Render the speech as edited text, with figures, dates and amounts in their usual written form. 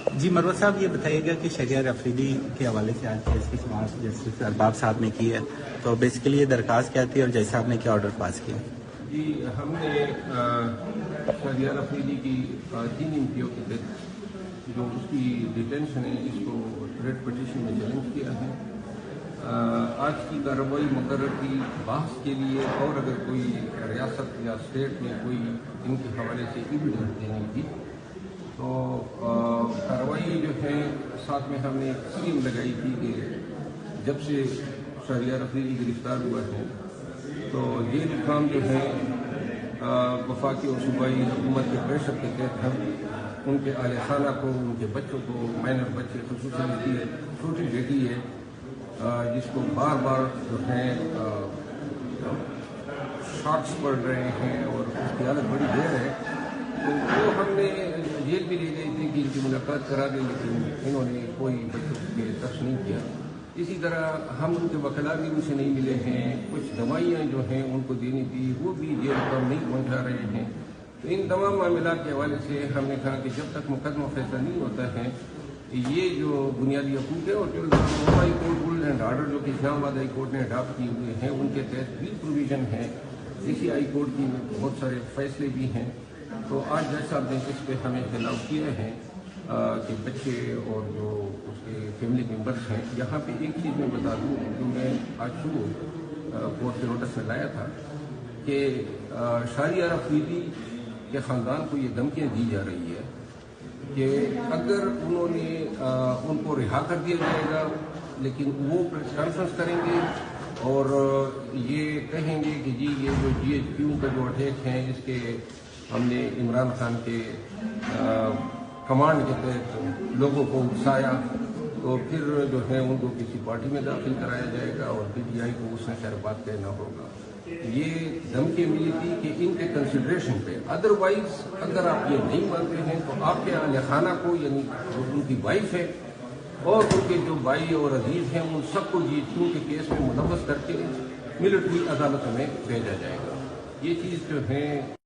جی مروت صاحب، یہ بتائیے گا کہ شہریار افریدی کے حوالے سے آج کیس کی سماعت جسٹس ارباب صاحب نے کی ہے، تو بیسیکلی یہ درخواست کیا تھی اور جج صاحب نے کیا آرڈر پاس کیا؟ جی ہم نے شہریار افریدی کی 3 امتیوں کے تحت جو اس کی ڈیٹینشن ہے اس کو ریٹ پٹیشن میں چیلنج کیا ہے۔ آج کی کارروائی مقرر کی بحث کے لیے، اور اگر کوئی ریاست یا اسٹیٹ میں کوئی ان کے حوالے سے ایویڈنس دینے کی تو کارروائی جو ہے ساتھ میں ہم نے ایک اسکیم لگائی تھی کہ جب سے شہریار افریدی گرفتار ہوا ہے تو یہ کام جو ہے وفاقی اور صوبائی حکومت کے پریشر کے تحت ہم ان کے اہل خانہ کو، ان کے بچوں کو، مائنر بچے خصوصاً کی چھوٹی بیٹی ہے جس کو بار بار جو ہے شاٹس پڑ رہے ہیں اور اس کی حالت بڑی دیر ہے، تو وہ ہم نے جیل بھی لے گئی تھی کہ ان کی ملاقات کرا دیں، لیکن انہوں نے کوئی بچوں کے ترس نہیں کیا۔ اسی طرح ہم ان کے وکلاء بھی ان سے نہیں ملے ہیں، کچھ دوائیاں جو ہیں ان کو دینی تھی وہ بھی یہ رقم نہیں پہنچا رہے ہیں۔ تو ان تمام معاملات کے حوالے سے ہم نے کہا کہ جب تک مقدمہ فیصلہ نہیں ہوتا ہے یہ جو بنیادی حقوق ہے اور جو high court rule and order جو کہ اسلام آباد ہائی کورٹ نے اڈاپٹ کیے ہوئے ہیں ان کے تحت بھی پروویژن ہے، اسی ہائی کورٹ کی بہت سارے فیصلے بھی ہیں۔ تو آج جج صاحب نے اس پہ ہمیں اختلاف کیے ہیں کہ بچے اور جو اس کے فیملی ممبرس ہیں۔ یہاں پہ ایک چیز میں بتا دوں جو میں آج صبح کورٹ کے نوٹس میں لایا تھا کہ شہریار افریدی کے خاندان کو یہ دھمکیاں دی جا رہی ہے کہ اگر انہوں نے ان کو رہا کر دیا جائے گا لیکن وہ پریس کانفرنس کریں گے اور یہ کہیں گے کہ جی یہ جو GHQ کا جو اٹیک ہے اس کے ہم نے عمران خان کے کمانڈ کے تحت لوگوں کو اکسایا، تو پھر جو ہے ان کو کسی پارٹی میں داخل کرایا جائے گا اور PTI کو اس میں خیر بات کہنا ہوگا۔ یہ دھمکی ملی تھی کہ ان کے کنسیڈریشن پہ، ادروائز اگر آپ یہ نہیں مانتے ہیں تو آپ کے اہل خانہ کو، یعنی جو ان کی وائف ہے اور ان کے جو بھائی اور عزیز ہیں ان سب کو GHQ کے کیس میں ملوث کر کے ملٹری عدالتوں میں بھیجا جائے گا۔ یہ چیز جو ہے